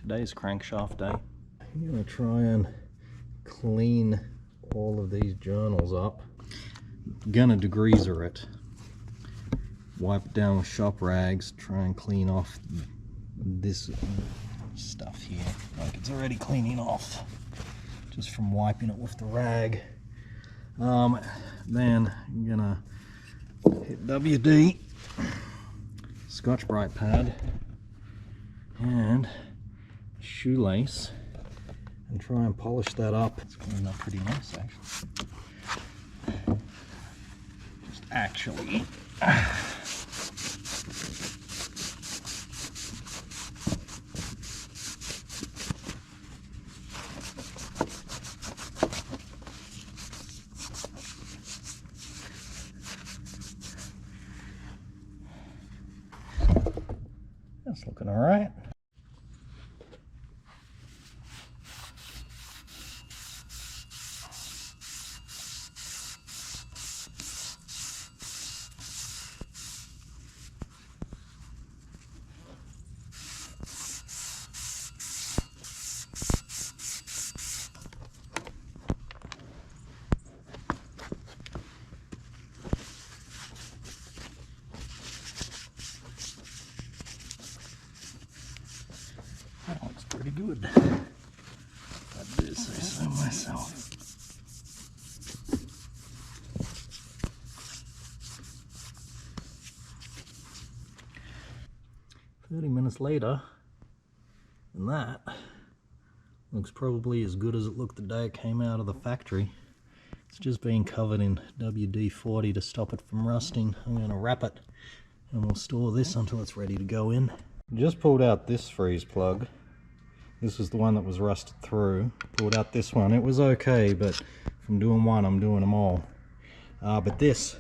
Today's crankshaft day. I'm going to try and clean all of these journals up. Gonna degreaser it. Wipe it down with shop rags, try and clean off this stuff here. Like it's already cleaning off just from wiping it with the rag. Then I'm gonna hit WD, Scotch-Brite pad, and shoelace and try and polish that up. It's cleaned up pretty nice actually. That's looking all right. That looks pretty good. I do say so myself. "30 minutes later, and that looks probably as good as it looked the day it came out of the factory. It's just been covered in WD-40 to stop it from rusting. I'm going to wrap it and we'll store this until it's ready to go in. Just pulled out this freeze plug. This was the one that was rusted through. Pulled out this one. It was okay, but from doing one, I'm doing them all. But this,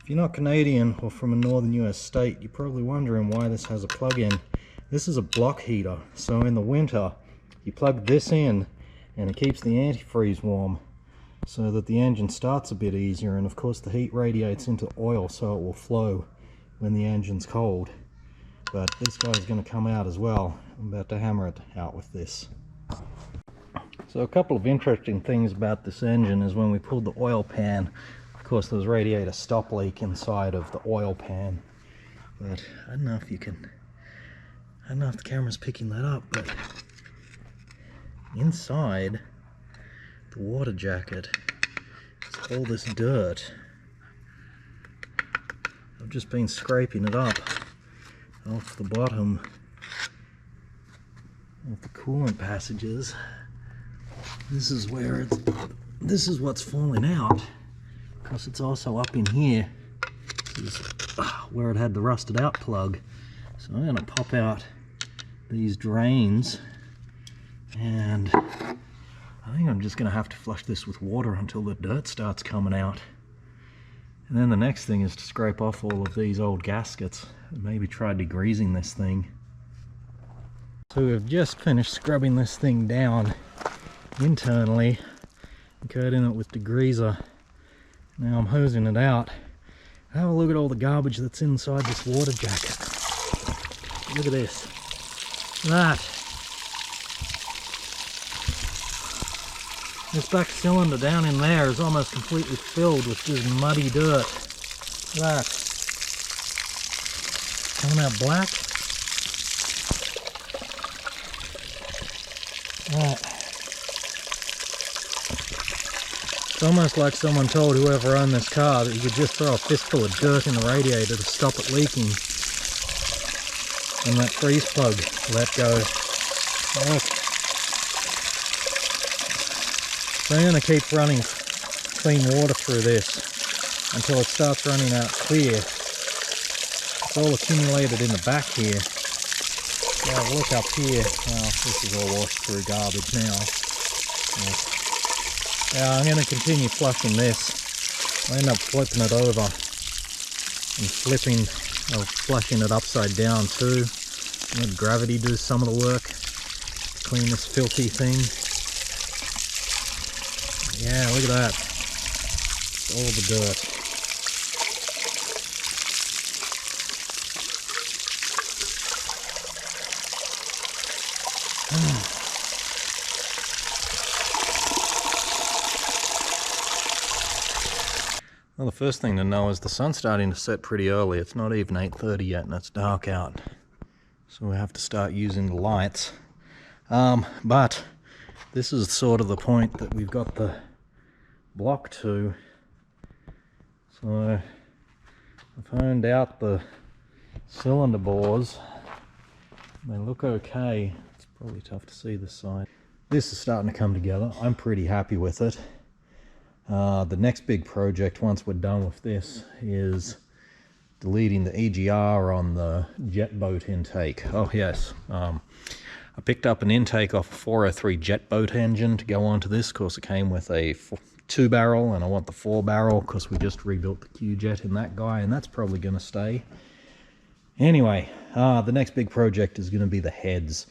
if you're not Canadian or from a northern US state, you're probably wondering why this has a plug-in. This is a block heater, so in the winter, you plug this in and it keeps the antifreeze warm so that the engine starts a bit easier, and of course the heat radiates into oil so it will flow when the engine's cold. But this guy's going to come out as well. I'm about to hammer it out with this. So a couple of interesting things about this engine is when we pulled the oil pan, of course there was radiator stop leak inside of the oil pan. But I don't know if you can, I don't know if the camera's picking that up, but inside the water jacket is all this dirt. I've just been scraping it up off the bottom of the coolant passages. This is where this is what's falling out, because it's also up in here. This is where it had the rusted out plug. So I'm going to pop out these drains, and I think I'm just going to have to flush this with water until the dirt starts coming out. And then the next thing is to scrape off all of these old gaskets and maybe try degreasing this thing. So we've just finished scrubbing this thing down internally and coating it with degreaser. Now I'm hosing it out. Have a look at all the garbage that's inside this water jacket. Look at this. That. This back cylinder down in there is almost completely filled with just muddy dirt. Look at that. Coming out black. Right. It's almost like someone told whoever owned this car that you could just throw a fistful of dirt in the radiator to stop it leaking. And that freeze plug let go. Look. So I'm going to keep running clean water through this until it starts running out clear. It's all accumulated in the back here. Yeah, look up here. Well, this is all washed through garbage now. Yeah, I'm going to continue flushing this. I'll end up flipping it over and flushing it upside down too. Let gravity do some of the work. Clean this filthy thing. Yeah, look at that. All the dirt. Well, the first thing to know is the sun's starting to set pretty early. It's not even 8:30 yet and it's dark out. So we have to start using the lights. But this is sort of the point that we've got the block to. So I found out the cylinder bores. They look okay. It's probably tough to see this side. This is starting to come together. I'm pretty happy with it. The next big project, once we're done with this, is deleting the EGR on the jet boat intake. Oh yes, I picked up an intake off a 403 jet boat engine to go onto this. Of course, it came with a 2-barrel, and I want the 4-barrel because we just rebuilt the Q-jet in that guy, and that's probably going to stay. Anyway, the next big project is going to be the heads.